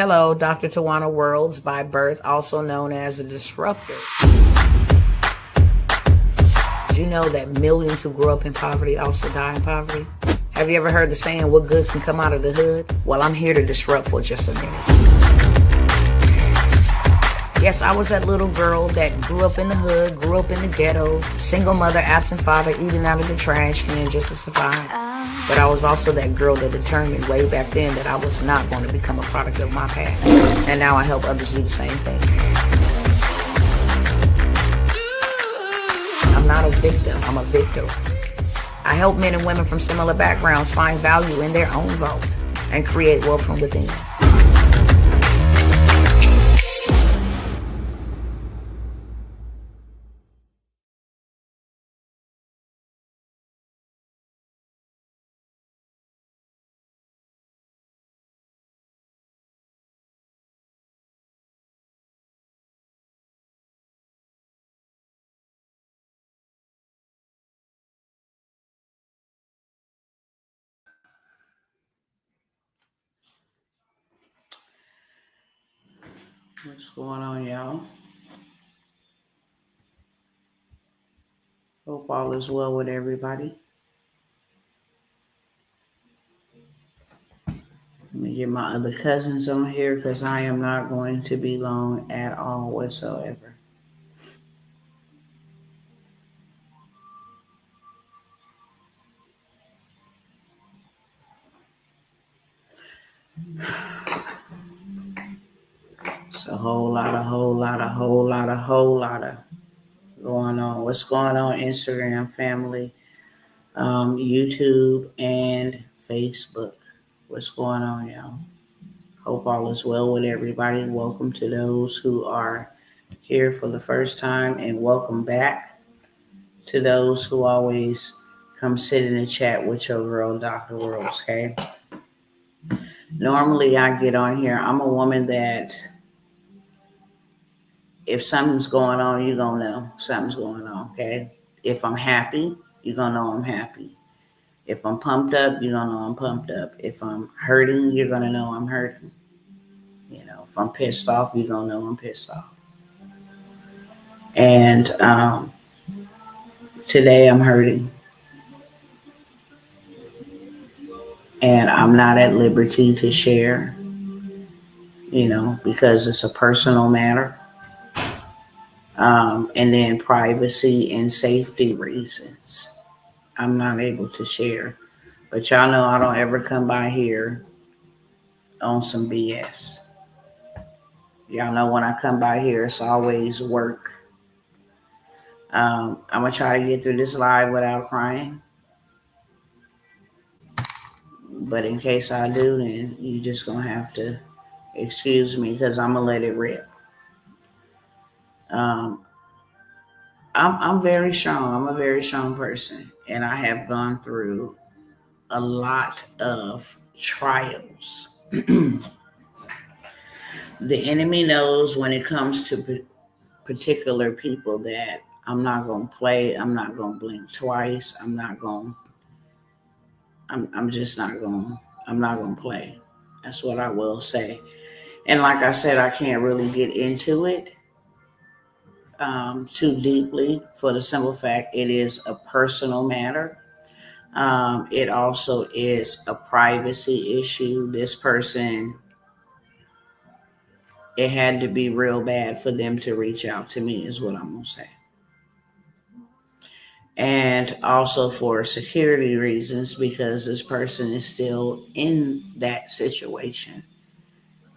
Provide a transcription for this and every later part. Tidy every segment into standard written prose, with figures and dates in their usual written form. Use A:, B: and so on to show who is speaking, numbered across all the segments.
A: Hello, Dr. Tawana Worlds by birth, also known as a disruptor. Did you know that millions who grew up in poverty also die in poverty? Have you ever heard the saying, what good can come out of the hood? Well, I'm here to disrupt for just a minute. Yes, I was that little girl that grew up in the hood, grew up in the ghetto, single mother, absent father, eating out of the trash can just to survive. But I was also that girl that determined way back then that I was not going to become a product of my past. And now I help others do the same thing. I'm not a victim, I'm a victor. I help men and women from similar backgrounds find value in their own vault and create wealth from within. What's going on, y'all? Hope all is well with everybody. Let me get my other cousins on here because I am not going to be long at all whatsoever. It's a whole lot of going on. What's going on, Instagram family, YouTube, and Facebook? What's going on, y'all? Hope all is well with everybody. Welcome to those who are here for the first time, and welcome back to those who always come sit in the chat with your girl, Dr. Worlds, okay? Normally, I get on here. I'm a woman that if something's going on, you're going to know something's going on, okay? If I'm happy, you're going to know I'm happy. If I'm pumped up, you're going to know I'm pumped up. If I'm hurting, you're going to know I'm hurting. You know, if I'm pissed off, you're going to know I'm pissed off. And today I'm hurting. And I'm not at liberty to share, you know, because it's a personal matter. And then privacy and safety reasons, I'm not able to share. But y'all know I don't ever come by here on some BS. Y'all know when I come by here, it's always work. I'm going to try to get through this live without crying. But in case I do, then you just going to have to excuse me because I'm going to let it rip. I'm very strong. I'm a very strong person. And I have gone through a lot of trials. The enemy knows when it comes to particular people that I'm not going to play. I'm not going to blink twice. I'm just not going to play. That's what I will say. And like I said, I can't really get into it too deeply for the simple fact it is a personal matter. It also is a privacy issue. This person, it had to be real bad for them to reach out to me is what I'm going to say. And also for security reasons, because this person is still in that situation.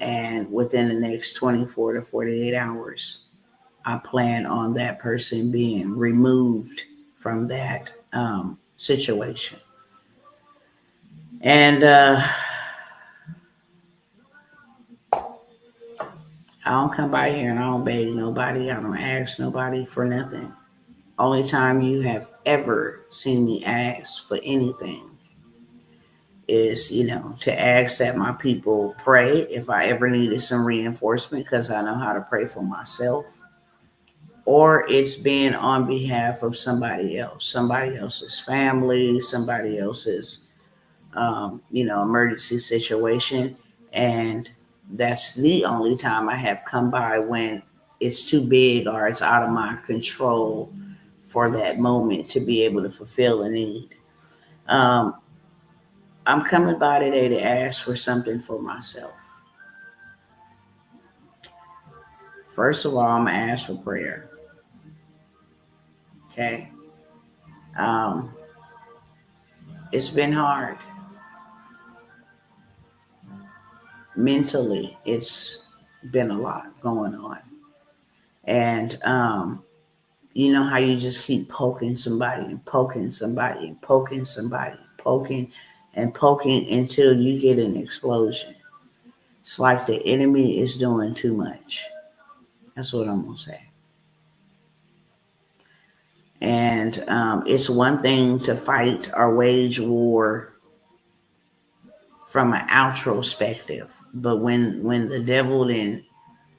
A: And within the next 24 to 48 hours, I plan on that person being removed from that situation. And I don't come by here and I don't beg nobody. I don't ask nobody for nothing. Only time you have ever seen me ask for anything is, you know, to ask that my people pray if I ever needed some reinforcement because I know how to pray for myself. Or it's been on behalf of somebody else's family, somebody else's, emergency situation. And That's the only time I have come by when it's too big or it's out of my control for that moment to be able to fulfill a need. Um, I'm coming by today to ask for something for myself. First of all, I'm going to ask for prayer. Okay. Um, it's been hard. Mentally, it's been a lot going on. And you know how you just keep poking somebody and poking somebody and poking somebody, poking and poking until you get an explosion. It's like the enemy is doing too much. That's what I'm going to say. And it's one thing to fight or wage war from an outrospective, but when the devil then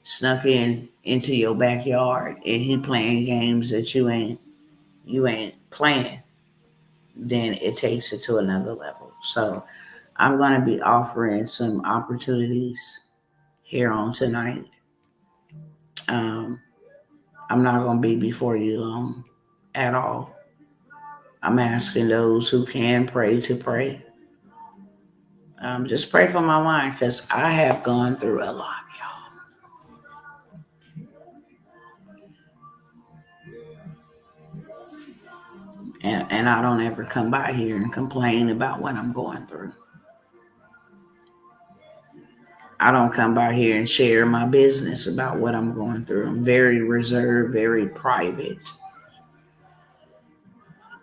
A: snuck in into your backyard and he playing games that you ain't playing, then it takes it to another level. So I'm going to be offering some opportunities here on tonight. Um, I'm not going to be before you long at all. I'm asking those who can pray to pray. Just pray for my mind because I have gone through a lot, y'all. And I don't ever come by here and complain about what I'm going through. I don't come by here and share my business about what I'm going through. I'm very reserved, very private.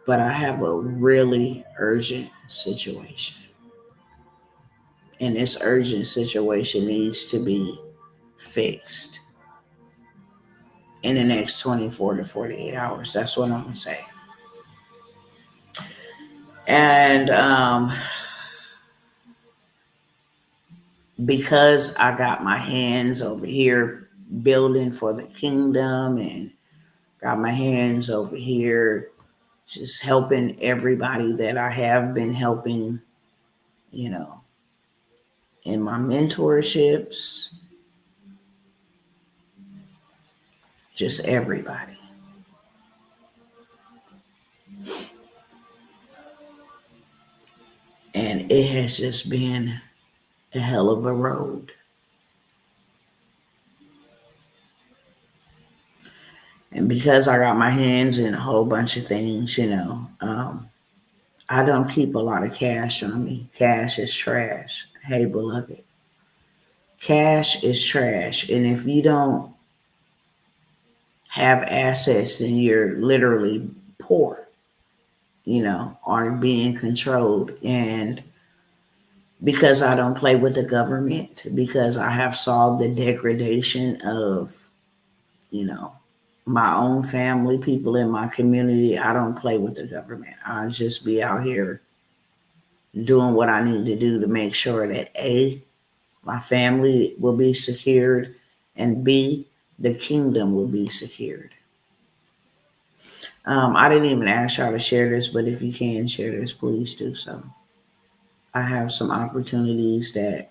A: But I have a really urgent situation. And this urgent situation needs to be fixed in the next 24 to 48 hours. That's what I'm going to say. And because I got my hands over here building for the kingdom and got my hands over here just helping everybody that I have been helping, you know, in my mentorships, just everybody. And it has just been a hell of a road. And because I got my hands in a whole bunch of things, I don't keep a lot of cash on me. Cash is trash. Hey, beloved. Cash is trash. And if you don't have assets, then you're literally poor, are being controlled. And because I don't play with the government, because I have solved the degradation of, my own family, people in my community, I don't play with the government. I just be out here doing what I need to do to make sure that A, my family will be secured, and B, the kingdom will be secured. I didn't even ask y'all to share this, but if you can share this, please do so. I have some opportunities that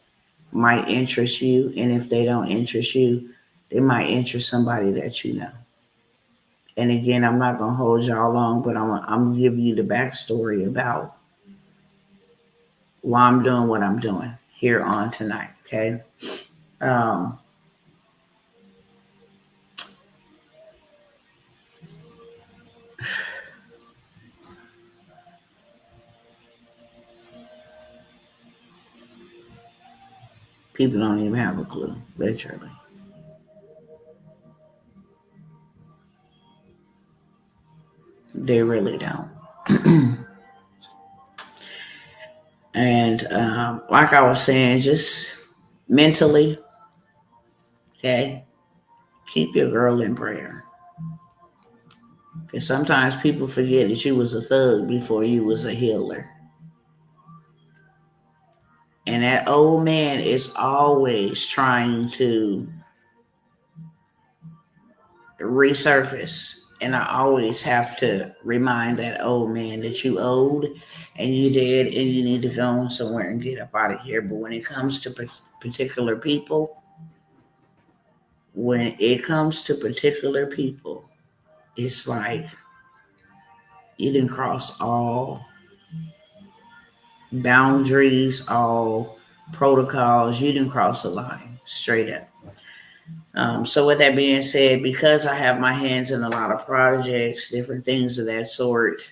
A: might interest you, and if they don't interest you, they might interest somebody that you know. And again, I'm not gonna hold y'all long, but I'm gonna give you the backstory about why I'm doing what I'm doing here on tonight. Okay. Um, People don't even have a clue, literally. They really don't. And like I was saying, just mentally, okay, keep your girl in prayer. Because sometimes people forget that you was a thug before you was a healer. And that old man is always trying to resurface And I always have to remind that old man that you owed and you did, and you need to go on somewhere and get up out of here. But when it comes to particular people, it's like you didn't cross all boundaries, all protocols. You didn't cross the line straight up. So with that being said, because I have my hands in a lot of projects, different things of that sort,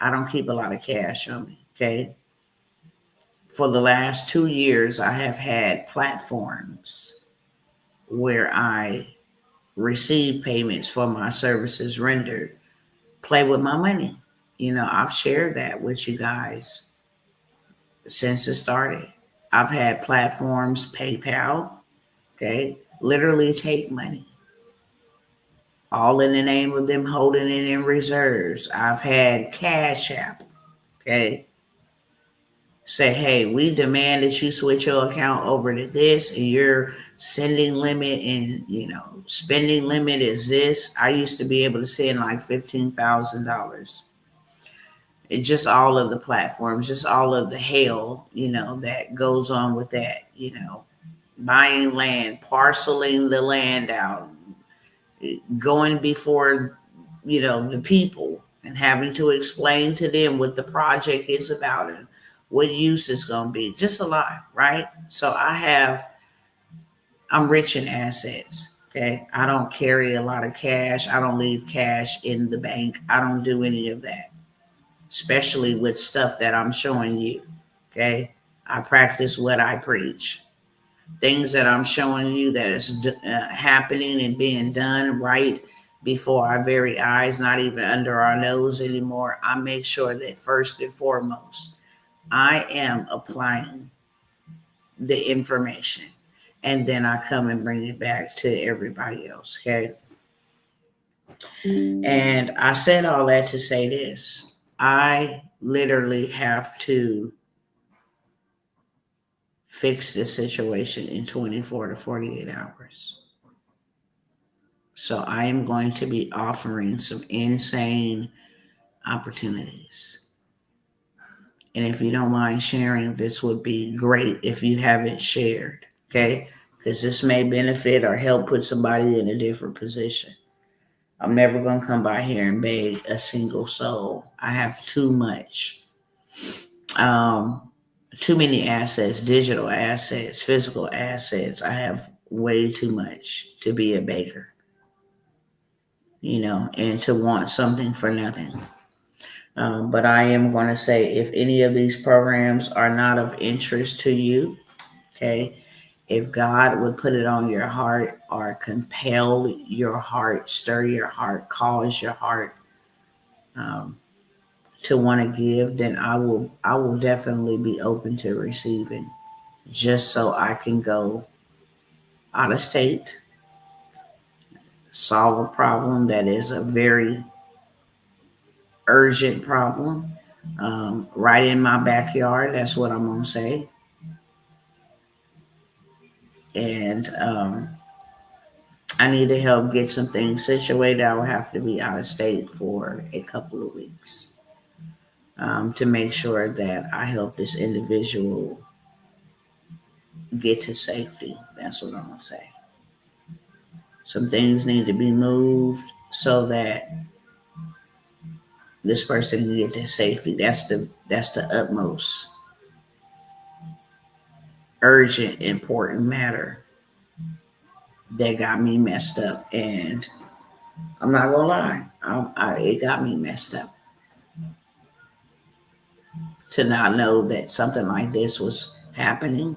A: I don't keep a lot of cash on me. Okay. For the last 2 years, I have had platforms where I receive payments for my services rendered. Play with my money. I've shared that with you guys since it started. I've had platforms, PayPal, okay, literally take money, all in the name of them holding it in reserves. I've had Cash App, okay, say, hey, we demand that you switch your account over to this, and your sending limit and spending limit is this. I used to be able to send like $15,000. It's just all of the platforms, just all of the hell, that goes on with that, buying land, parceling the land out, going before, the people and having to explain to them what the project is about and what use it's going to be. Just a lot, right? So I'm rich in assets. Okay. I don't carry a lot of cash. I don't leave cash in the bank. I don't do any of that, especially with stuff that I'm showing you. Okay. I practice what I preach. Things that I'm showing you that is happening and being done right before our very eyes, not even under our nose anymore. I make sure that first and foremost, I am applying the information, and then I come and bring it back to everybody else. Okay. And I said all that to say this. I literally have to fix this situation in 24 to 48 hours. So I am going to be offering some insane opportunities. And if you don't mind sharing, this would be great if you haven't shared, okay? Because this may benefit or help put somebody in a different position. I'm never going to come by here and beg a single soul. I have too much. Too many assets, digital assets, physical assets. I have way too much to be a beggar, and to want something for nothing. But I am going to say, if any of these programs are not of interest to you, okay, if God would put it on your heart or compel your heart, stir your heart, cause your heart um, to want to give, then I will definitely be open to receiving, just so I can go out of state, solve a problem that is a very urgent problem, right in my backyard. That's what I'm going to say. And I need to help get some things situated. I will have to be out of state for a couple of weeks, to make sure that I help this individual get to safety. That's what I'm going to say. Some things need to be moved so that this person can get to safety. That's the utmost urgent, important matter that got me messed up. And I'm not gonna lie, it got me messed up to not know that something like this was happening,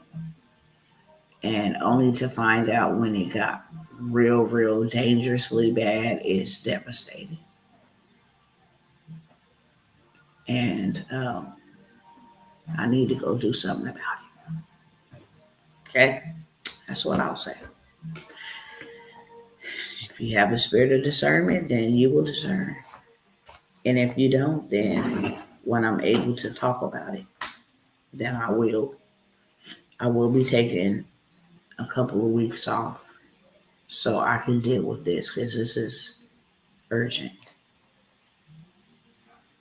A: and only to find out when it got real, real dangerously bad is devastating. And I need to go do something about it. Okay, that's what I'll say. If you have a spirit of discernment, then you will discern. And if you don't, then when I'm able to talk about it, then I will. I will be taking a couple of weeks off so I can deal with this, because this is urgent,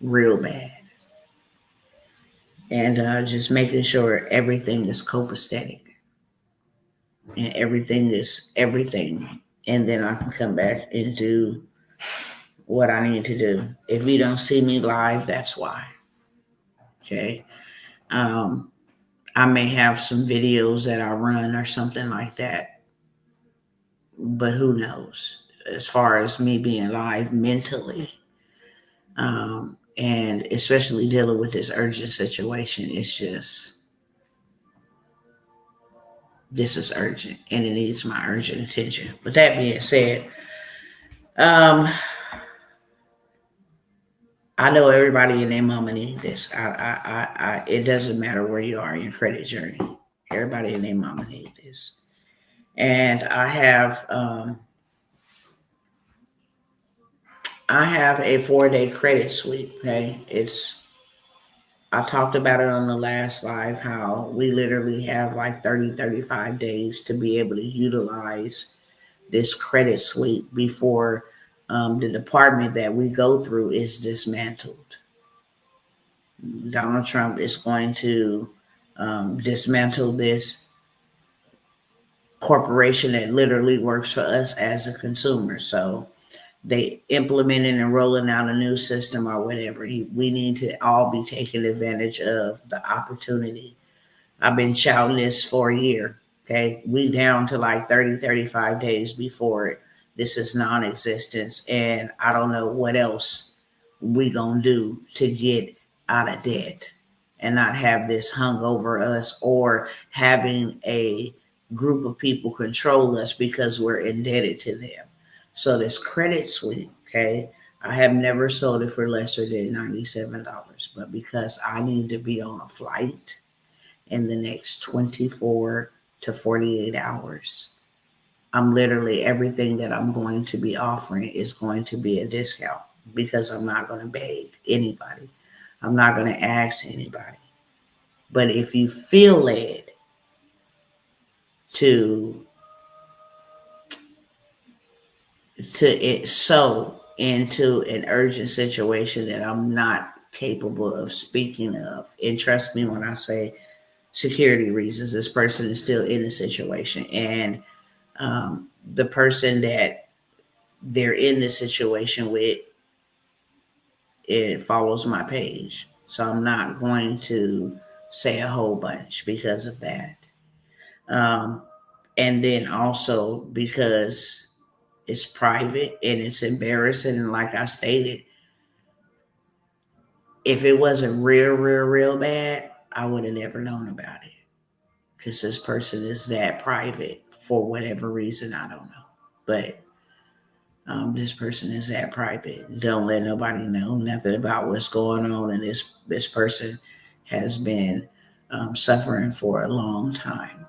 A: real bad. And just making sure everything is copacetic and everything is everything. And then I can come back and do what I need to do. If you don't see me live, that's why. Okay. Um, I may have some videos that I run or something like that, but who knows? As far as me being live mentally, and especially dealing with this urgent situation, it's just, this is urgent and it needs my urgent attention. With that being said, um, I know everybody and their mama need this. It doesn't matter where you are in your credit journey. Everybody and their mama need this. And I have a 4-day credit sweep. Okay, I talked about it on the last live how we literally have like 35 days to be able to utilize this credit sweep before the department that we go through is dismantled. Donald Trump is going to dismantle this corporation that literally works for us as a consumer. So they implementing and rolling out a new system or whatever. We need to all be taking advantage of the opportunity. I've been shouting this for a year. Okay. We down to like 35 days before this is non-existence. And I don't know what else we gonna do to get out of debt and not have this hung over us or having a group of people control us because we're indebted to them. So this credit suite, okay, I have never sold it for lesser than $97, but because I need to be on a flight in the next 24 to 48 hours, I'm literally, everything that I'm going to be offering is going to be a discount because I'm not going to beg anybody. I'm not going to ask anybody. But if you feel led to sow into an urgent situation that I'm not capable of speaking of, and trust me when I say security reasons, this person is still in the situation, and the person that they're in this situation with, it follows my page. So I'm not going to say a whole bunch because of that. Um, and then also because it's private and it's embarrassing. And like I stated, if it wasn't real bad, I would have never known about it because this person is that private for whatever reason. I don't know. But this person is that private. Don't let nobody know nothing about what's going on. And this person has been suffering for a long time.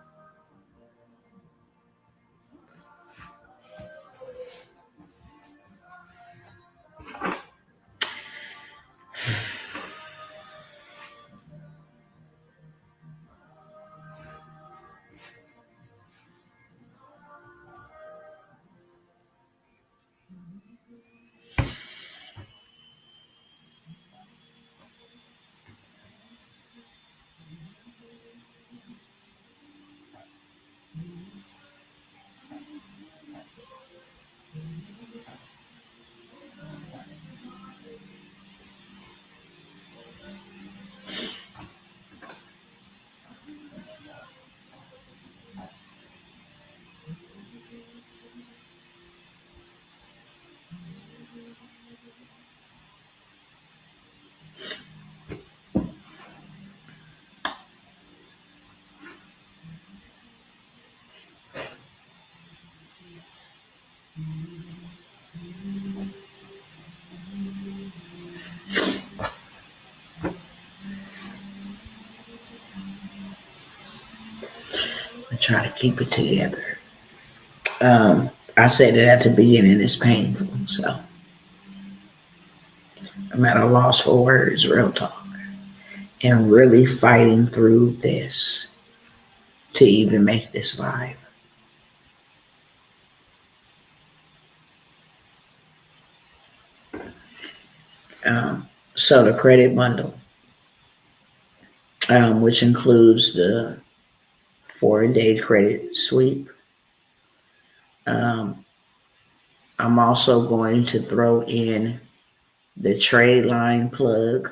A: I try to keep it together. I said it at the beginning, it's painful. So I'm at a loss for words, real talk. And really fighting through this to even make this live. So the credit bundle, which includes the 4-day credit sweep. Um, I'm also going to throw in the trade line plug.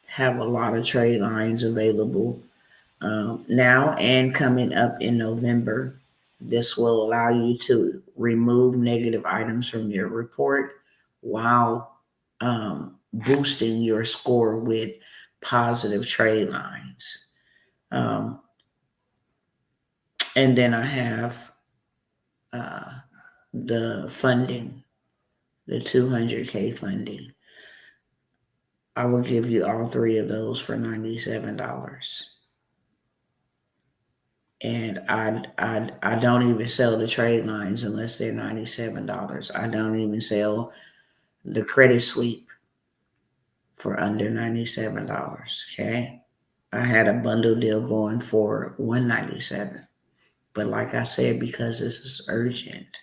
A: Have a lot of trade lines available now and coming up in November. This will allow you to remove negative items from your report while boosting your score with positive trade lines. Um, and then I have uh, the funding, the 200K funding. I will give you all three of those for $97. And I don't even sell the trade lines unless they're $97. I don't even sell the credit sweep for under $97. Okay. I had a bundle deal going for $197. But like I said, because this is urgent,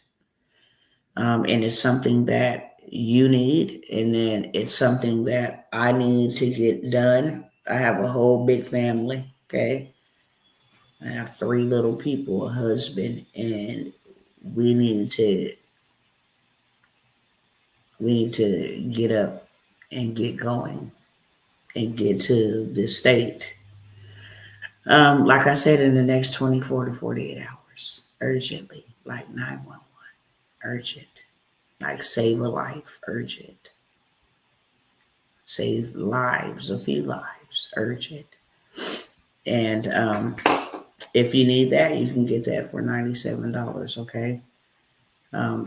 A: and it's something that you need, and then it's something that I need to get done. I have a whole big family. Okay. I have three little people, a husband, and we need to get up and get going and get to this state. Like I said, in the next 24 to 48 hours, urgently, like 911, urgent, like save a life, urgent, save lives, a few lives, urgent. And if you need that, you can get that for $97. Okay.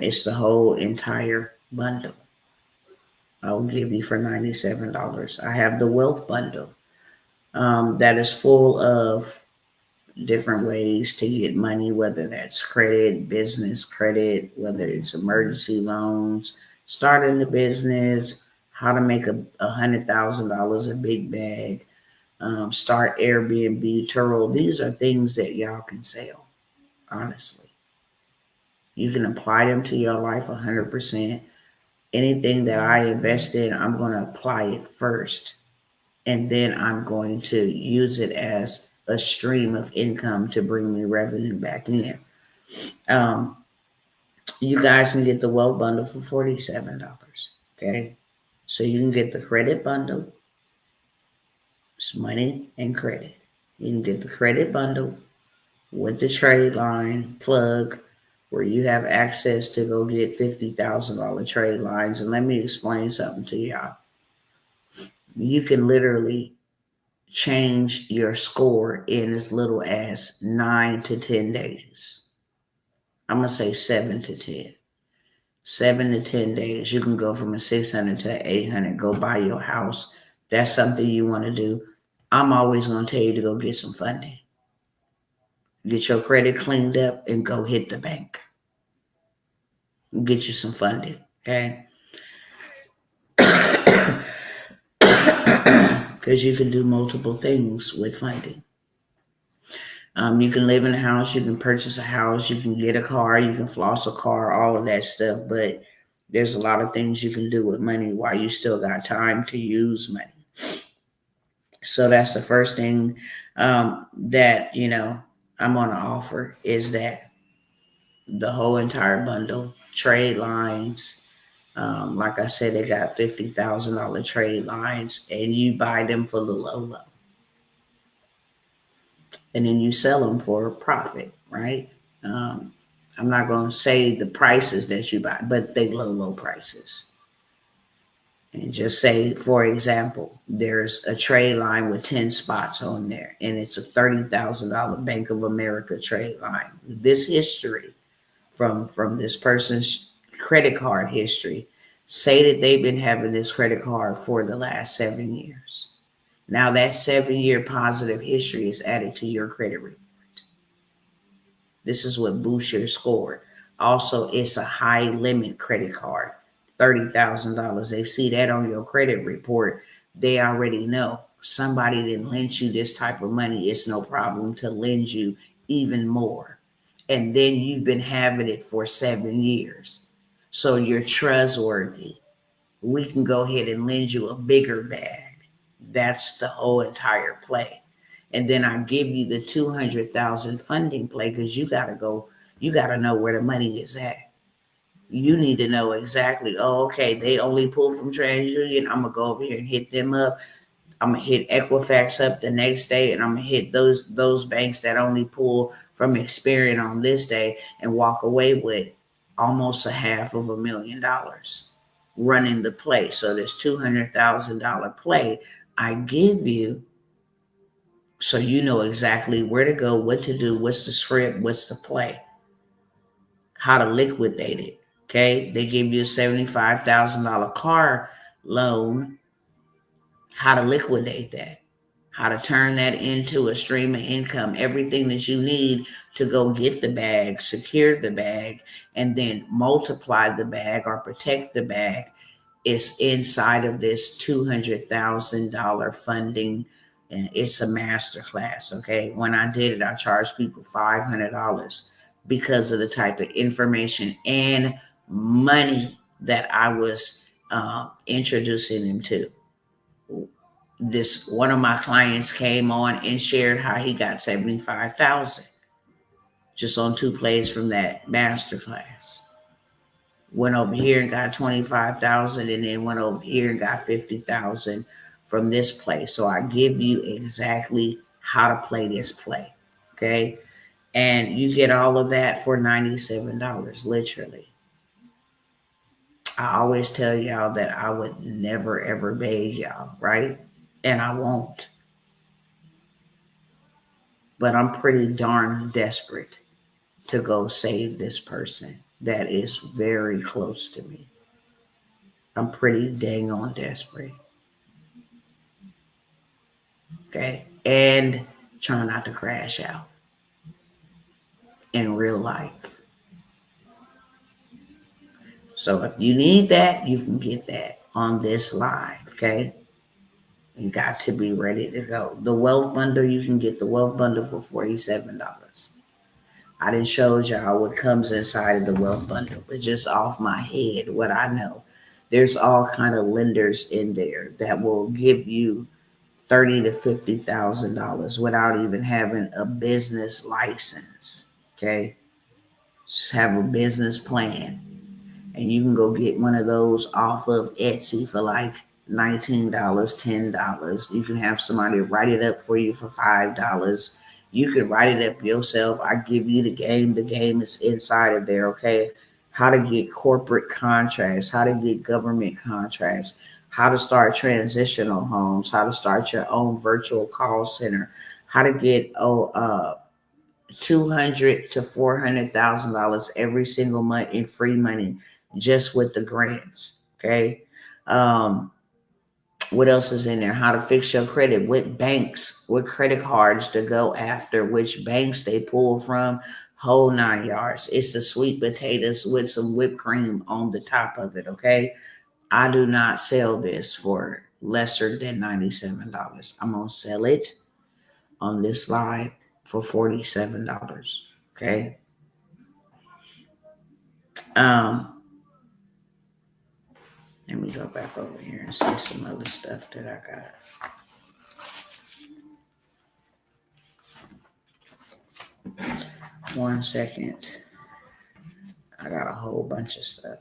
A: It's the whole entire bundle. I'll give you for $97. I have the wealth bundle that is full of different ways to get money, whether that's credit, business credit, whether it's emergency loans, starting a business, how to make $100,000 a big bag, start Airbnb, Turo. These are things that y'all can sell, honestly. You can apply them to your life 100%. Anything that I invest in, I'm going to apply it first. And then I'm going to use it as a stream of income to bring me revenue back in. Um, you guys can get the wealth bundle for $47. Okay. So you can get the credit bundle. It's money and credit. You can get the credit bundle with the trade line plug where you have access to go get $50,000 trade lines. And let me explain something to y'all. You can literally change your score in as little as 9 to 10 days. I'm going to say 7 to 10. 7 to 10 days. You can go from a 600 to 800. Go buy your house. That's something you want to do. I'm always going to tell you to go get some funding. Get your credit cleaned up and go hit the bank. Get you some funding. Okay. Because you can do multiple things with funding. You can live in a house, you can purchase a house, you can get a car, you can floss a car, all of that stuff. But there's a lot of things you can do with money while you still got time to use money. So that's the first thing that, I'm going to offer is that the whole entire bundle, trade lines. Like I said, they got $50,000 trade lines and you buy them for the low. And then you sell them for a profit, right? I'm not going to say the prices that you buy, but they low prices. And just say, for example, there's a trade line with 10 spots on there, and it's a $30,000 Bank of America trade line. This history from this person's credit card history, say that they've been having this credit card for the last 7 years. Now that 7-year positive history is added to your credit report. This is what boosts your score. Also, it's a high limit credit card, $30,000. They see that on your credit report. They already know somebody didn't lend you this type of money. It's no problem to lend you even more. And then you've been having it for 7 years. So you're trustworthy, we can go ahead and lend you a bigger bag. That's the whole entire play. And then I give you the 200,000 funding play because you gotta know where the money is at. You need to know exactly, oh, okay, they only pull from TransUnion. I'm gonna go over here and hit them up. I'm gonna hit Equifax up the next day, and I'm gonna hit those banks that only pull from Experian on this day, and walk away with almost $500,000 running the play. So this $200,000 play I give you, so you know exactly where to go, what to do, what's the script, what's the play, how to liquidate it. Okay, they give you a $75,000 car loan, how to liquidate that, how to turn that into a stream of income, everything that you need to go get the bag, secure the bag, and then multiply the bag or protect the bag is inside of this $200,000 funding. And it's a masterclass. Okay. When I did it, I charged people $500 because of the type of information and money that I was introducing them to. This one of my clients came on and shared how he got 75,000 just on 2 plays from that masterclass. Went over here and got 25,000, and then went over here and got 50,000 from this play. So I give you exactly how to play this play. Okay. And you get all of that for $97, literally. I always tell y'all that I would never ever beg y'all, right? And I won't. But I'm pretty darn desperate to go save this person that is very close to me. I'm pretty dang on desperate. Okay. And trying not to crash out in real life. So if you need that, you can get that on this live. Okay. You got to be ready to go. The wealth bundle, you can get the wealth bundle for $47. I didn't show y'all what comes inside of the wealth bundle, but just off my head, what I know, there's all kind of lenders in there that will give you $30,000 to $50,000 without even having a business license. Okay, just have a business plan, and you can go get one of those off of Etsy for like $19, $10. You can have somebody write it up for you for $5. You can write it up yourself. I give you the game. The game is inside of there, okay? How to get corporate contracts, how to get government contracts, how to start transitional homes, how to start your own virtual call center, how to get $200,000 to $400,000 every single month in free money just with the grants, okay? What else is in there? How to fix your credit, what banks, what credit cards to go after, which banks they pull from, whole 9 yards. It's the sweet potatoes with some whipped cream on the top of it, okay? I do not sell this for lesser than $97. I'm going to sell it on this live for $47, okay? Let me go back over here and see some other stuff that I got. One second. I got a whole bunch of stuff.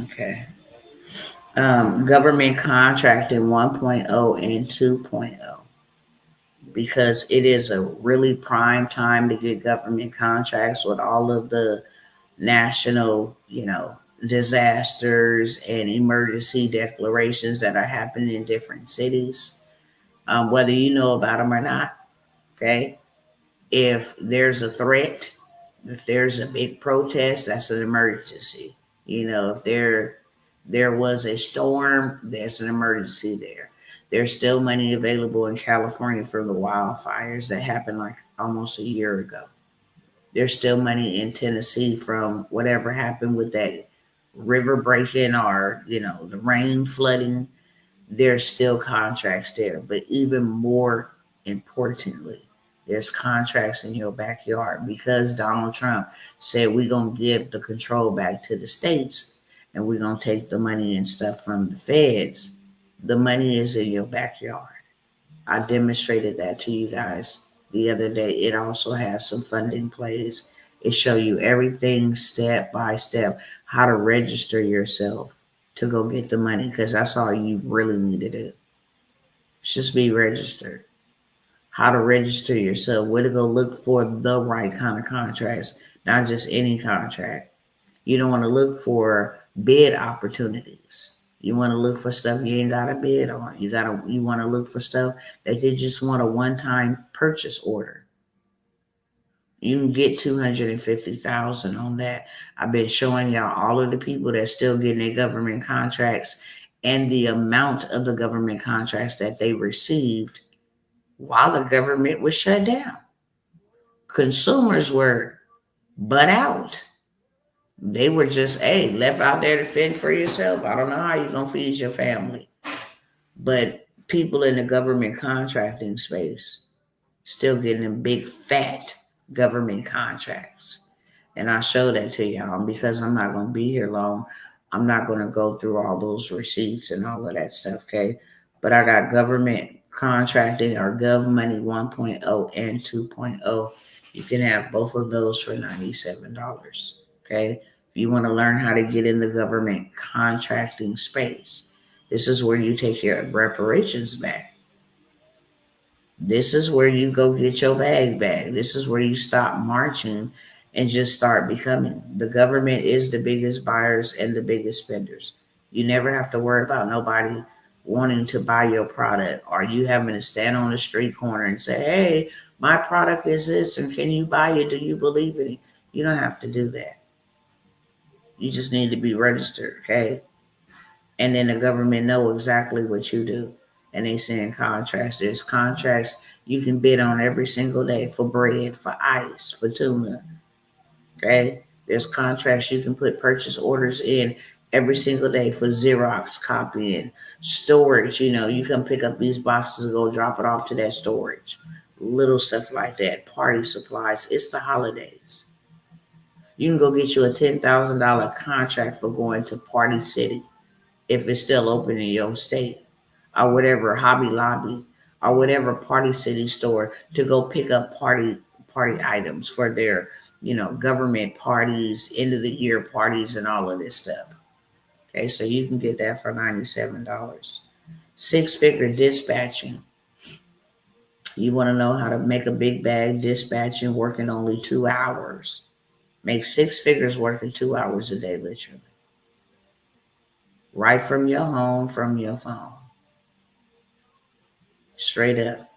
A: Okay. Government contracting 1.0 and 2.0. Because it is a really prime time to get government contracts with all of the national, disasters and emergency declarations that are happening in different cities, whether you know about them or not. Okay. If there's a threat, if there's a big protest, that's an emergency. If there was a storm, there's an emergency there. There's still money available in California for the wildfires that happened like almost a year ago. There's still money in Tennessee from whatever happened with that river breaking or, the rain flooding. There's still contracts there. But even more importantly There's contracts in your backyard because Donald Trump said we're going to give the control back to the states and we're going to take the money and stuff from the feds. The money is in your backyard. I demonstrated that to you guys the other day. It also has some funding plays. It show you everything step by step, how to register yourself to go get the money, because that's all you really need to do. Just be registered. How to register yourself, where to go look for the right kind of contracts, not just any contract. You don't want to look for bid opportunities. You want to look for stuff you ain't got to bid on. You want to look for stuff that you just want a one-time purchase order. You can get 250,000 on that. I've been showing y'all all of the people that still getting their government contracts and the amount of the government contracts that they received while the government was shut down. Consumers were butt out. They were just, hey, left out there to fend for yourself. I don't know how you're going to feed your family. But people in the government contracting space still getting them big, fat government contracts. And I show that to y'all because I'm not going to be here long. I'm not going to go through all those receipts and all of that stuff, okay? But I got government contracting or Gov Money 1.0 and 2.0. You can have both of those for $97, okay? If you want to learn how to get in the government contracting space, this is where you take your reparations back. This is where you go get your bag back. This is where you stop marching and just start becoming. The government is the biggest buyers and the biggest spenders. You never have to worry about nobody wanting to buy your product or you having to stand on the street corner and say, hey, my product is this and can you buy it? Do you believe in it? You don't have to do that. You just need to be registered, okay? And then the government know exactly what you do. And they send contracts. There's contracts you can bid on every single day for bread, for ice, for tuna. Okay? There's contracts you can put purchase orders in every single day for Xerox copying, storage. You can pick up these boxes and go drop it off to that storage. Little stuff like that. Party supplies. It's the holidays. You can go get you a $10,000 contract for going to Party City if it's still open in your state, or whatever Hobby Lobby, or whatever Party City store to go pick up party items for their government parties, end of the year parties, and all of this stuff. Okay, so you can get that for $97. Six-figure dispatching. You want to know how to make a big bag dispatching working only 2 hours. Make six figures working 2 hours a day, literally. Right from your home, from your phone. Straight up.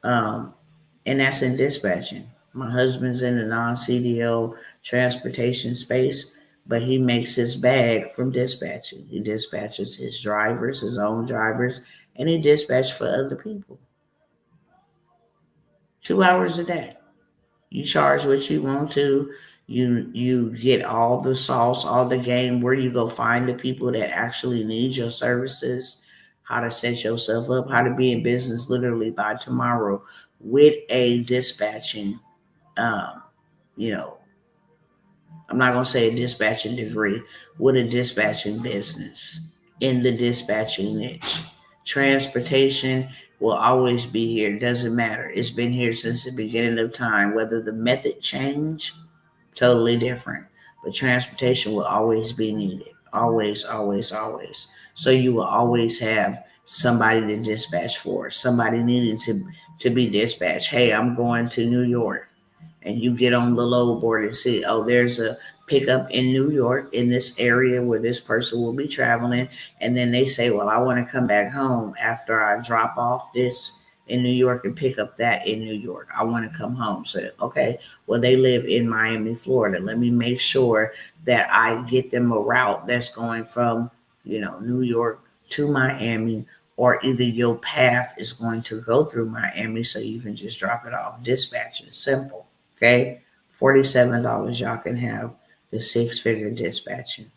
A: And that's in dispatching. My husband's in the non-CDO transportation space, but he makes his bag from dispatching. He dispatches his drivers, his own drivers, and he dispatches for other people. 2 hours a day. You charge what you want to. You get all the sauce, all the game, where you go find the people that actually need your services, how to set yourself up, how to be in business literally by tomorrow with a dispatching, um, you know, I'm not going to say a dispatching degree, with a dispatching business in the dispatching niche. Transportation will always be here. Doesn't matter. It's been here since the beginning of time. Whether the method change, totally different. But transportation will always be needed. Always, always, always. So you will always have somebody to dispatch for. Somebody needing to be dispatched. Hey, I'm going to New York. And you get on the load board and see, oh, there's a pickup in New York in this area where this person will be traveling. And then they say, well, I want to come back home after I drop off this in New York and pick up that in New York. I want to come home. So, okay, well, they live in Miami, Florida. Let me make sure that I get them a route that's going from, New York to Miami, or either your path is going to go through Miami so you can just drop it off. Dispatch is simple. Okay, $47, y'all can have the six-figure dispatching.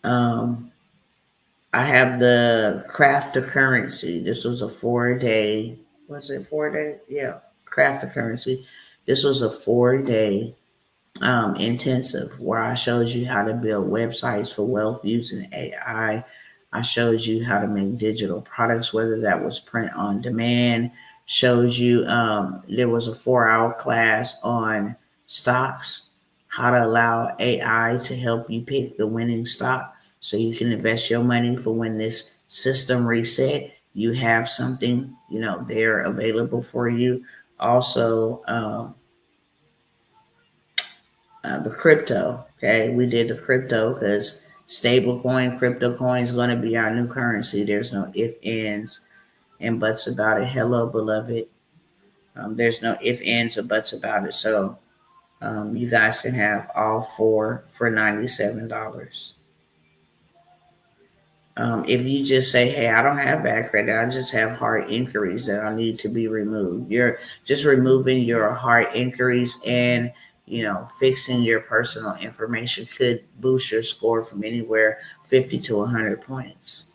A: I have the craft of currency. This was a 4-day Was it 4 day? Yeah, craft the currency. This was a 4 day intensive where I showed you how to build websites for wealth using AI. I showed you how to make digital products, whether that was print on demand. Showed you there was a 4 hour class on stocks, how to allow AI to help you pick the winning stock so you can invest your money for when this system reset. You have something, there available for you. Also, the crypto. Okay, we did the crypto because crypto coin is going to be our new currency. There's no if, ands, and buts about it. Hello, beloved. There's no if, ands, or buts about it. So you guys can have all four for $97. If you just say, hey, I don't have bad credit, I just have hard inquiries that I need to be removed. You're just removing your hard inquiries and, fixing your personal information could boost your score from anywhere 50 to 100 points.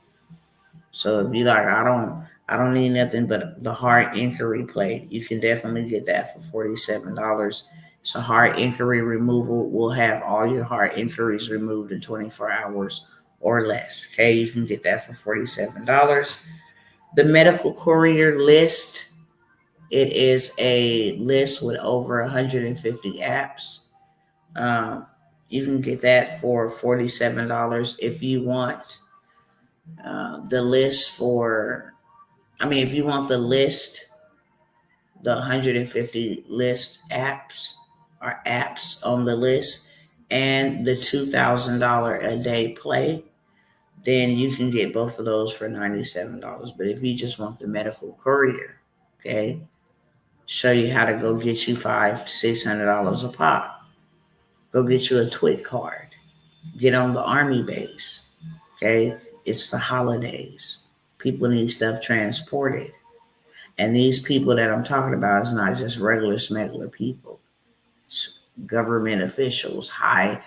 A: So if you like, I don't need nothing but the hard inquiry plate, you can definitely get that for $47. So hard inquiry removal will have all your hard inquiries removed in 24 hours or less. Okay, you can get that for $47. The medical courier list, it is a list with over 150 apps. Um, you can get that for $47 if you want the list for if you want the list, the 150 list apps or apps on the list, and the $2,000 a day play, then you can get both of those for $97. But if you just want the medical courier, okay, show you how to go get you $500 to $600 a pop. Go get you a TWIC card. Get on the army base. Okay, it's the holidays. People need stuff transported. And these people that I'm talking about is not just regular smuggler people. It's government officials, high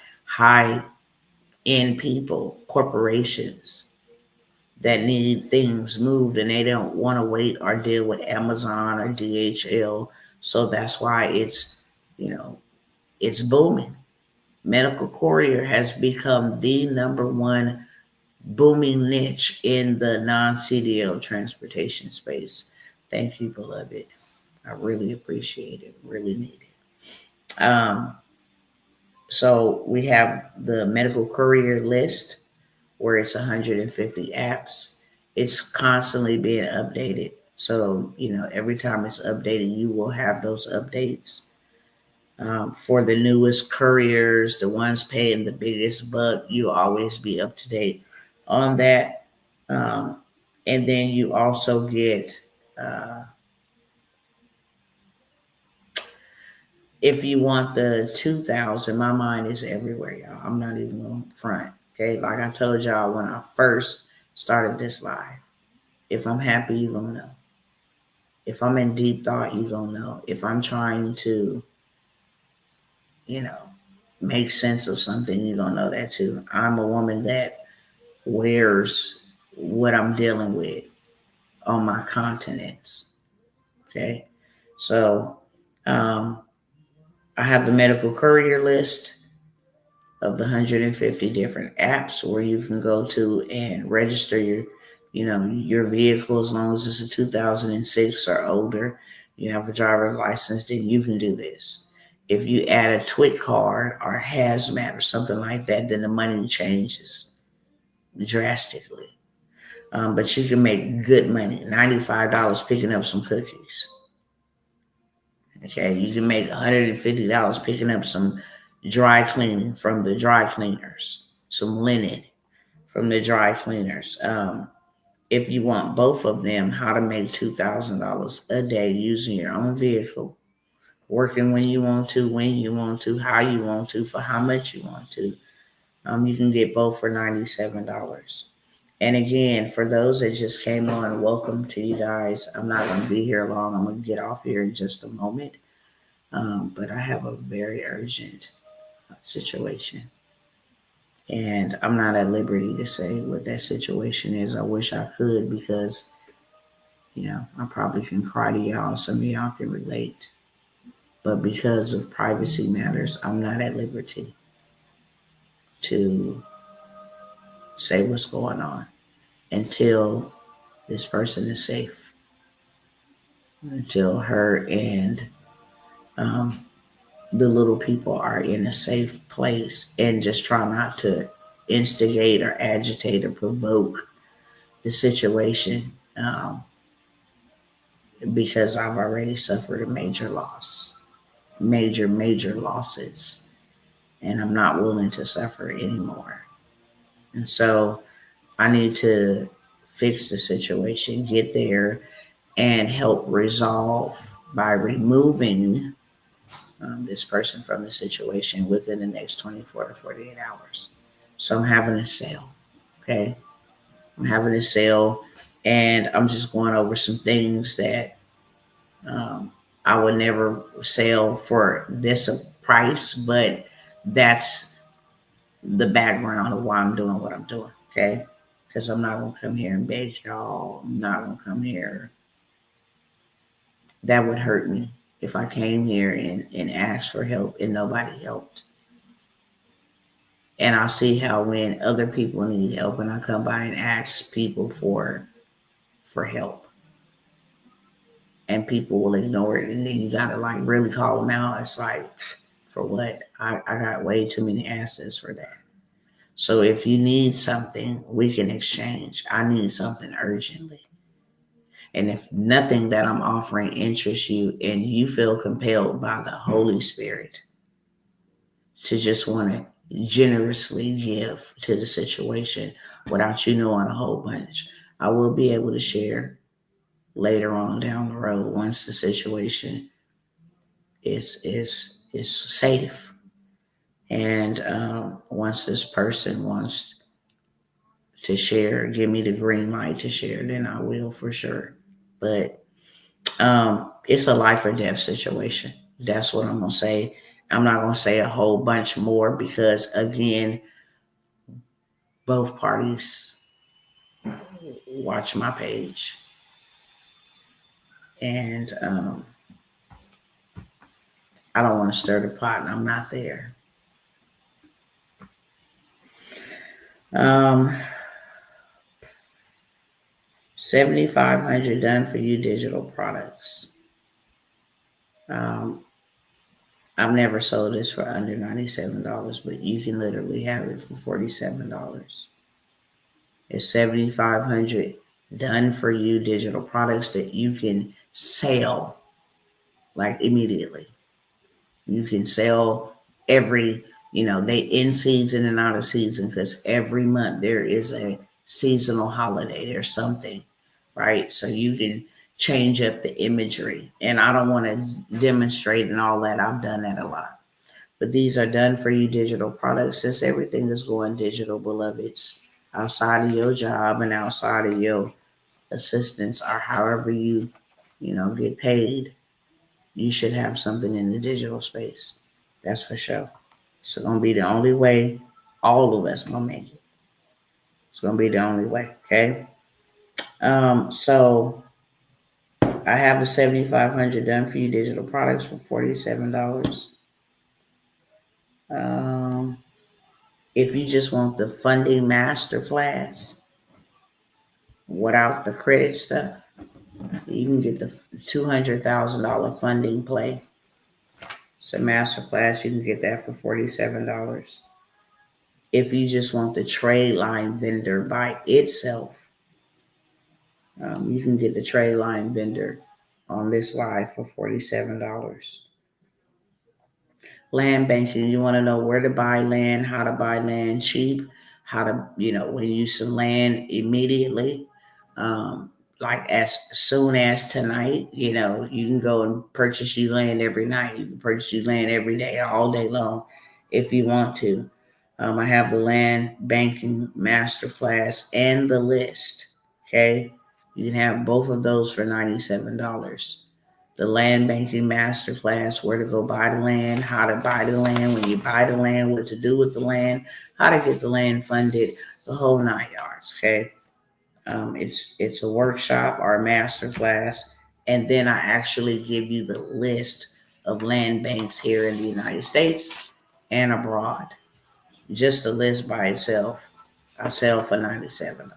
A: end people, corporations that need things moved and they don't want to wait or deal with Amazon or DHL. So that's why it's booming. Medical courier has become the number one booming niche in the non-CDL transportation space. Thank you, beloved. I really appreciate it. Really need it. So we have the medical courier list where it's 150 apps. It's constantly being updated. So, every time it's updated, you will have those updates. For the newest couriers, the ones paying the biggest buck, you'll always be up to date on that. Um, and then you also get, if you want the 2000, my mind is everywhere, y'all. I'm not even going to front. Okay. Like I told y'all when I first started this live, if I'm happy, you're going to know. If I'm in deep thought, you're going to know. If I'm trying to, you know, make sense of something, you're going to know that too. I'm a woman that wears what I'm dealing with on my continents. Okay. So, I have the medical courier list of the 150 different apps where you can go to and register your vehicle as long as it's a 2006 or older. You have a driver's license, then you can do this. If you add a TWIC card or hazmat or something like that, then the money changes drastically. But you can make good money, $95 picking up some cookies. Okay, you can make $150 picking up some dry cleaning from the dry cleaners, some linen from the dry cleaners. If you want both of them, how to make $2,000 a day using your own vehicle, working when you want to, how you want to, for how much you want to. You can get both for $97. And again, for those that just came on, welcome to you guys. I'm not going to be here long. I'm going to get off here in just a moment. But I have a very urgent situation. And I'm not at liberty to say what that situation is. I wish I could because, I probably can cry to y'all. Some of y'all can relate. But because of privacy matters, I'm not at liberty to say what's going on until this person is safe, until her and um, the little people are in a safe place, and just try not to instigate or agitate or provoke the situation, because I've already suffered a major loss, major losses, and I'm not willing to suffer anymore. And so I need to fix the situation, get there, and help resolve by removing this person from the situation within the next 24 to 48 hours. So I'm having a sale. Okay. I'm having a sale, and I'm just going over some things that um, I would never sell for this price, but that's the background of why I'm doing what I'm doing. Okay. Because I'm not going to come here and beg y'all. I'm not going to come here. That would hurt me if I came here and asked for help and nobody helped. And I see how when other people need help and I come by and ask people for help, and people will ignore it, and then you gotta like really call them out. It's like, for what? I got way too many assets for that. So if you need something, we can exchange. I need something urgently. And if nothing that I'm offering interests you and you feel compelled by the Holy Spirit to just want to generously give to the situation without you knowing a whole bunch, I will be able to share later on down the road once the situation is safe, and once this person wants to share, give me the green light to share, then I will for sure. But it's a life or death situation. That's what I'm gonna say. I'm not gonna say a whole bunch more because, again, both parties watch my page, and I don't want to stir the pot, and I'm not there. 7,500 done for you digital products. I've never sold this for under $97, but you can literally have it for $47. It's 7,500 done for you digital products that you can sell like immediately. You can sell every, they in season and out of season, because every month there is a seasonal holiday. There's something, right? So you can change up the imagery. And I don't want to demonstrate and all that. I've done that a lot. But these are done for you digital products. Since everything is going digital, beloveds, outside of your job and outside of your assistance or however you get paid, you should have something in the digital space. That's for sure. It's going to be the only way all of us going to make it. It's going to be the only way. Okay. So I have the 7,500 done for you digital products for $47. If you just want the funding masterclass without the credit stuff, you can get the $200,000 funding play. It's a masterclass. You can get that for $47. If you just want the trade line vendor by itself, you can get the trade line vendor on this live for $47. Land banking, you want to know where to buy land, how to buy land cheap, how to, when you use some land immediately, like as soon as tonight, you can go and purchase you land every night. You can purchase you land every day, all day long, if you want to. I have the land banking masterclass and the list. Okay. You can have both of those for $97. The land banking masterclass, where to go buy the land, how to buy the land, when you buy the land, what to do with the land, how to get the land funded, the whole 9 yards. Okay. It's a workshop or a master class, and then I actually give you the list of land banks here in the United States and abroad. Just the list by itself, I sell for $97.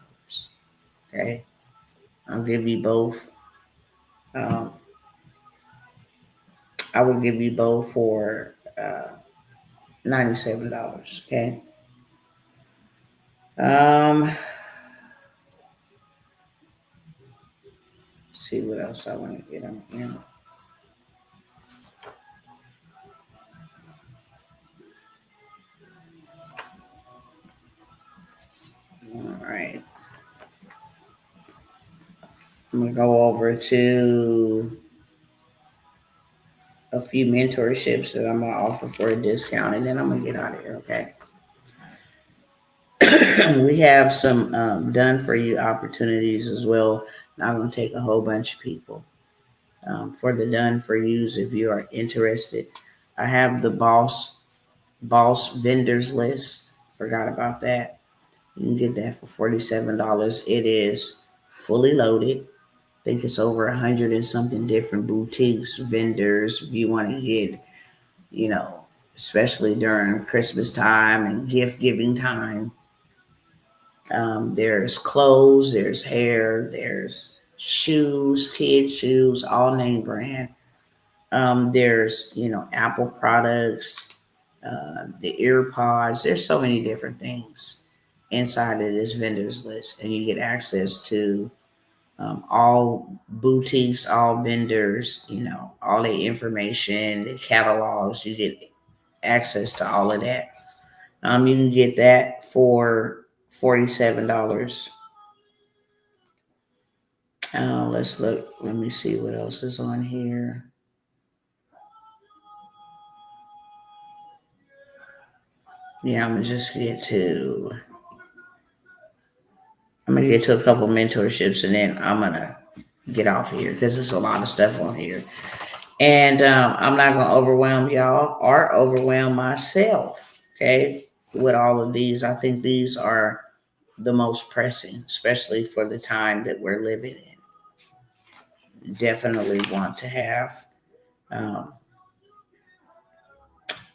A: Okay, I'll give you both. Um, I will give you both for $97. Okay. Um, see what else I want to get on here. All right. I'm gonna go over to a few mentorships that I'm gonna offer for a discount, and then I'm gonna get out of here. Okay. We have some done for you opportunities as well. Not gonna take a whole bunch of people. For the done for yous, if you are interested, I have the boss vendors list. Forgot about that. You can get that for $47. It is fully loaded. I think it's over 100 and something different boutiques, vendors. If you want to get, you know, especially during Christmas time and gift giving time, there's clothes, there's hair, there's shoes, kids' shoes, all name brand. There's, Apple products, the ear pods. There's so many different things inside of this vendors list, and you get access to all boutiques, all vendors, all the information, the catalogs. You get access to all of that. You can get that for $47. Let's look. Let me see what else is on here. Yeah, I'm gonna get to a couple mentorships, and then I'm gonna get off here because there's a lot of stuff on here, and I'm not gonna overwhelm y'all or overwhelm myself. Okay, with all of these, I think these are the most pressing, especially for the time that we're living in. Definitely want to have. Um,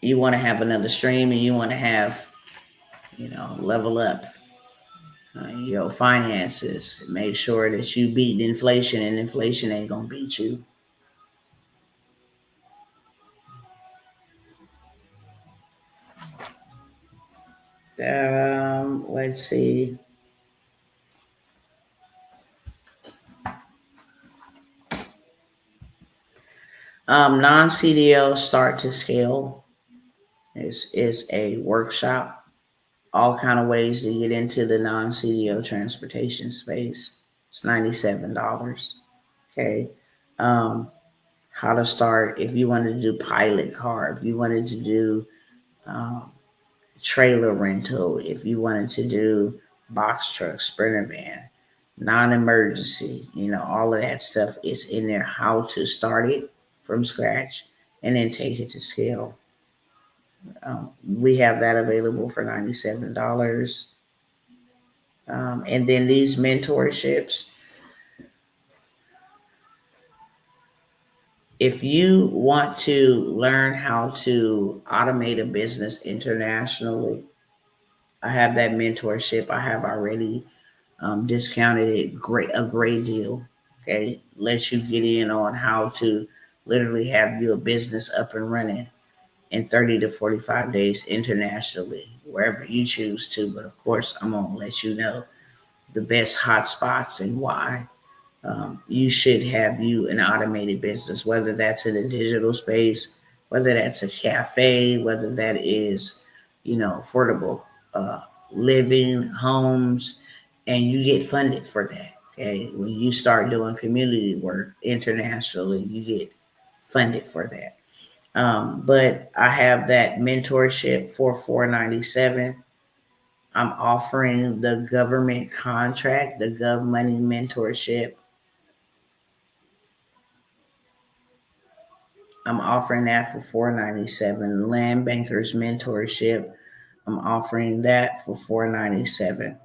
A: you want to have another stream, and you want to have, level up your finances. Make sure that you beat inflation, and inflation ain't gonna beat you. Let's see. Non-CDL start to scale is a workshop. All kind of ways to get into the non-CDL transportation space. It's $97. Okay. Um, how to start if you wanted to do pilot car, if you wanted to do um, trailer rental, if you wanted to do box truck, sprinter van, non-emergency, all of that stuff is in there. How to start it from scratch and then take it to scale. We have that available for $97. And then these mentorships, if you want to learn how to automate a business internationally, I have that mentorship. I have already discounted it a great deal. Okay, lets you get in on how to literally have your business up and running in 30 to 45 days internationally, wherever you choose to. But of course, I'm gonna let you know the best hotspots and why. You should have you an automated business, whether that's in the digital space, whether that's a cafe, whether that is, affordable living homes, and you get funded for that. Okay, when you start doing community work internationally, you get funded for that. But I have that mentorship for $497. I'm offering the government contract, the Gov Money mentorship. I'm offering that for $497. Land Bankers mentorship. I'm offering that for $497.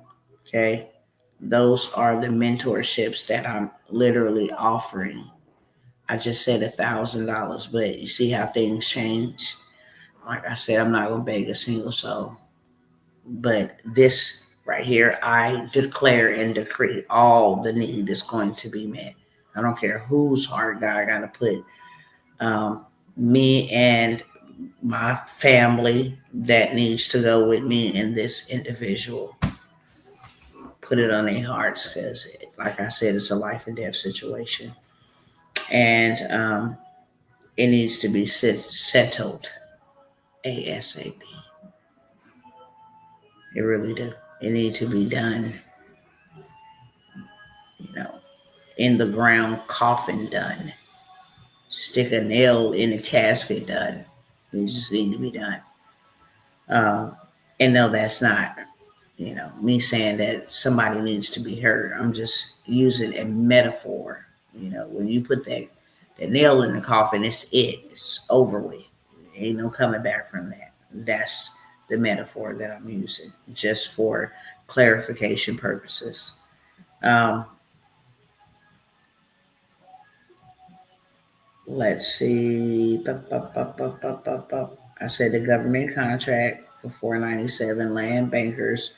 A: Okay. Those are the mentorships that I'm literally offering. I just said $1,000, but you see how things change. Like I said, I'm not gonna beg a single soul. But this right here, I declare and decree all the need is going to be met. I don't care whose heart God got to put um, me and my family that needs to go with me and this individual. Put it on their hearts because, like I said, it's a life and death situation. And it needs to be settled ASAP. It really do. It needs to be done, you know, in the ground, coffin done. Stick a nail in the casket done. It just need to be done. Um, and no, that's not, me saying that somebody needs to be hurt. I'm just using a metaphor. When you put that nail in the coffin, it's over with. Ain't no coming back from that. That's the metaphor that I'm using, just for clarification purposes. Um, let's see. I said the government contract for $497, land bankers,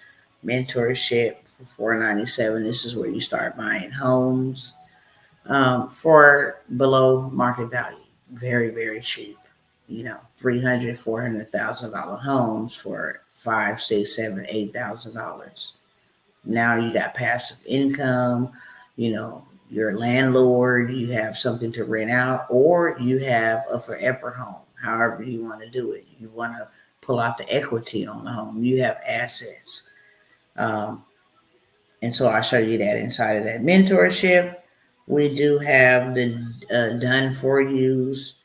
A: mentorship for $497. This is where you start buying homes for below market value. Very, very cheap. 300, $400,000 homes for five, six, seven, $8,000. Now you got passive income, you're a landlord, you have something to rent out, or you have a forever home, however you want to do it. You want to pull out the equity on the home, you have assets. Um, and so I'll show you that inside of that mentorship. We do have the done for yous.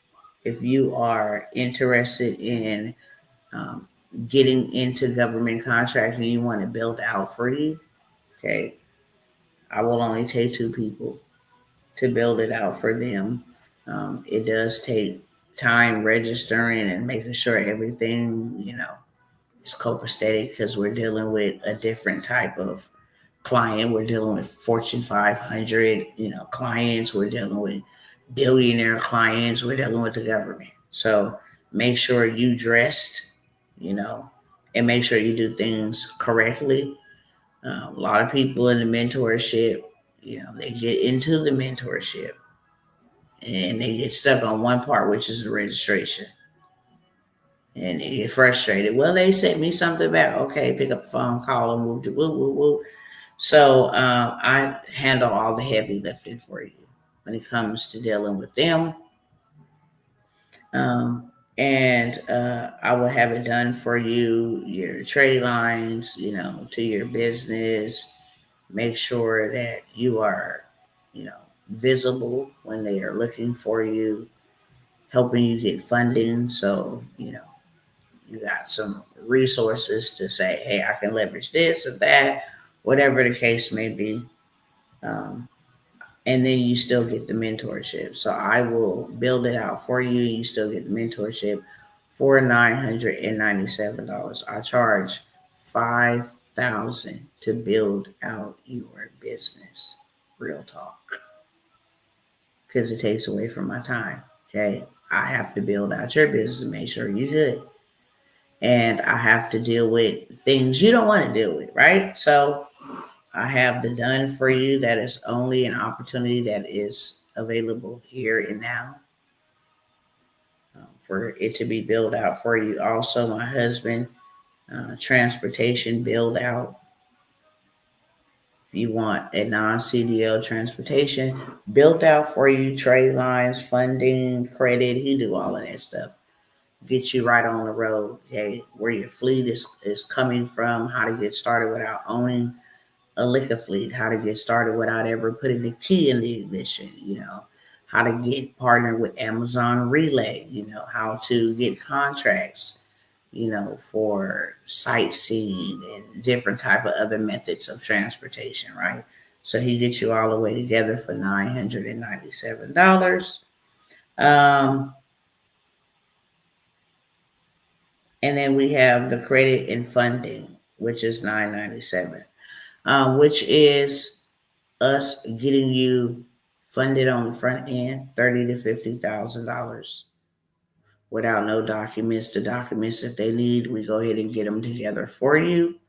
A: If you are interested in um, getting into government contracting, you want to build out for you, okay, I will only take two people to build it out for them. It does take time registering and making sure everything, is copacetic because we're dealing with a different type of client. We're dealing with Fortune 500, clients. We're dealing with billionaire clients. We're dealing with the government. So make sure you dressed, you know, and make sure you do things correctly. A lot of people in the mentorship, they get into the mentorship and they get stuck on one part, which is the registration. And they get frustrated. Well, they sent me something back. Okay, pick up the phone, call them, move to woo, woo, woo. So I handle all the heavy lifting for you when it comes to dealing with them. And I will have it done for you, your trade lines, to your business. Make sure that you are, visible when they are looking for you, helping you get funding. So, you got some resources to say, hey, I can leverage this or that, whatever the case may be. Um, and then you still get the mentorship. So I will build it out for you. You still get the mentorship for $997. I charge $5,000 to build out your business. Real talk, because it takes away from my time. Okay, I have to build out your business and make sure you're good, and I have to deal with things you don't want to deal with, right? So I have the done for you. That is only an opportunity that is available here and now for it to be built out for you. Also, my husband, transportation build out. If you want a non-CDL transportation built out for you, trade lines, funding, credit, he do all of that stuff. Get you right on the road, okay, where your fleet is coming from, how to get started without owning a liquor fleet, how to get started without ever putting the key in the ignition, how to get partnered with Amazon Relay, how to get contracts, for sightseeing and different type of other methods of transportation, right? So he gets you all the way together for $997. Um, and then we have the credit and funding, which is $997. which is us getting you funded on the front end, $30,000 to $50,000 without no documents. The documents that they need, we go ahead and get them together for you.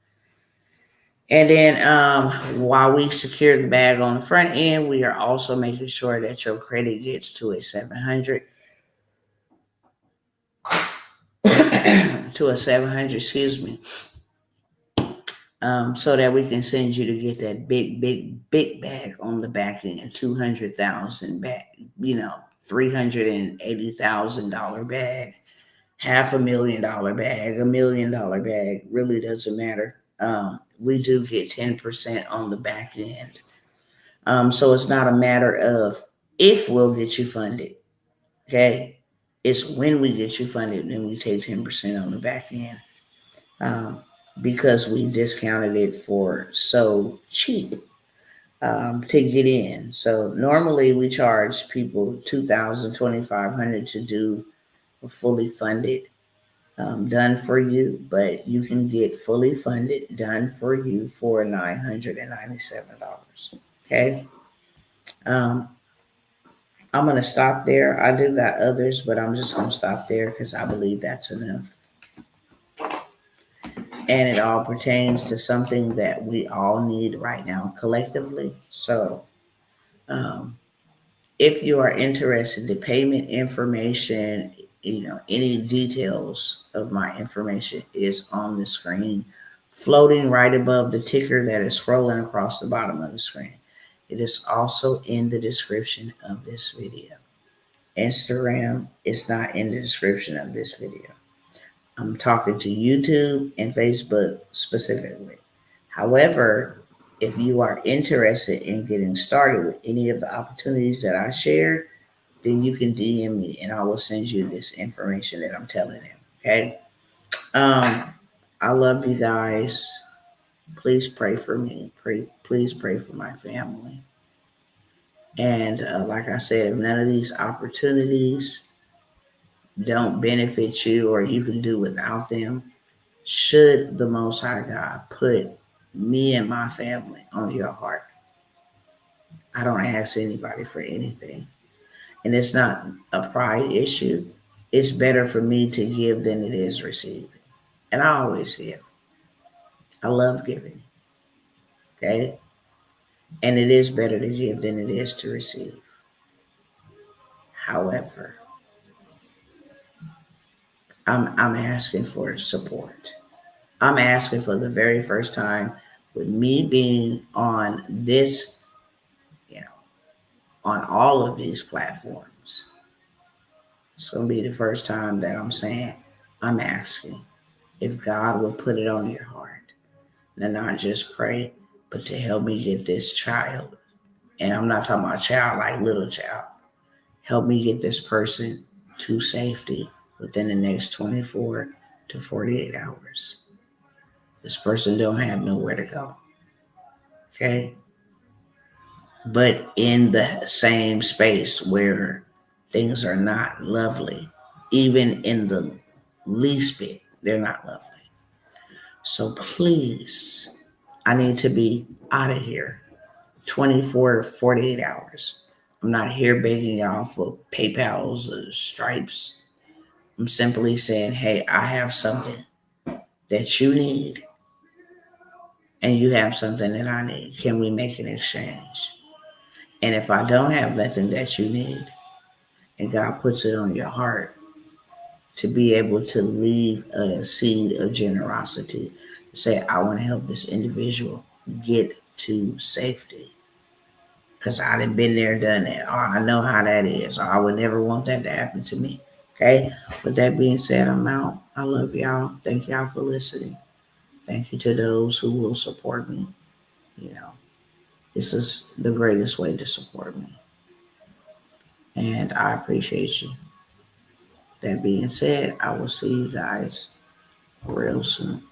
A: And then while we secure the bag on the front end, we are also making sure that your credit gets to a 700, to a 700, excuse me, so that we can send you to get that big bag on the back end, 200,000 bag, $380,000 bag, $500,000 bag, $1 million bag, really doesn't matter. We do get 10% on the back end. So it's not a matter of if we'll get you funded, okay? It's when we get you funded, then we take 10% on the back end. Because we discounted it for so cheap to get in. So normally we charge people $2,000, $2,500 to do a fully funded done for you, but you can get fully funded done for you for $997. Okay. Um, I'm going to stop there. I do got others, but I'm just going to stop there because I believe that's enough. And it all pertains to something that we all need right now collectively. So, if you are interested, the payment information, any details of my information is on the screen, floating right above the ticker that is scrolling across the bottom of the screen. It is also in the description of this video. Instagram is not in the description of this video. I'm talking to YouTube and Facebook specifically. However, if you are interested in getting started with any of the opportunities that I shared, then you can DM me and I will send you this information that I'm telling them. Okay. I love you guys. Please pray for me. Please pray for my family. And like I said, if none of these opportunities don't benefit you or you can do without them, should the Most High God put me and my family on your heart, I don't ask anybody for anything. And it's not a pride issue. It's better for me to give than it is receiving. And I always give. I love giving. Okay? And it is better to give than it is to receive. However, I'm asking for support. I'm asking for the very first time with me being on this, on all of these platforms. It's going to be the first time that I'm saying, I'm asking if God will put it on your heart. And not just pray, but to help me get this child. And I'm not talking about child like little child. Help me get this person to safety within the next 24 to 48 hours. This person don't have nowhere to go. Okay? But in the same space where things are not lovely, even in the least bit, they're not lovely. So please, I need to be out of here 24 to 48 hours. I'm not here begging y'all for PayPals or Stripes. I'm simply saying, hey, I have something that you need and you have something that I need. Can we make an exchange? And if I don't have nothing that you need and God puts it on your heart to be able to leave a seed of generosity, say, I want to help this individual get to safety. Because I done been there, done that. Or I know how that is. Or I would never want that to happen to me. Okay? With that being said, I'm out. I love y'all. Thank y'all for listening. Thank you to those who will support me. This is the greatest way to support me. And I appreciate you. That being said, I will see you guys real soon.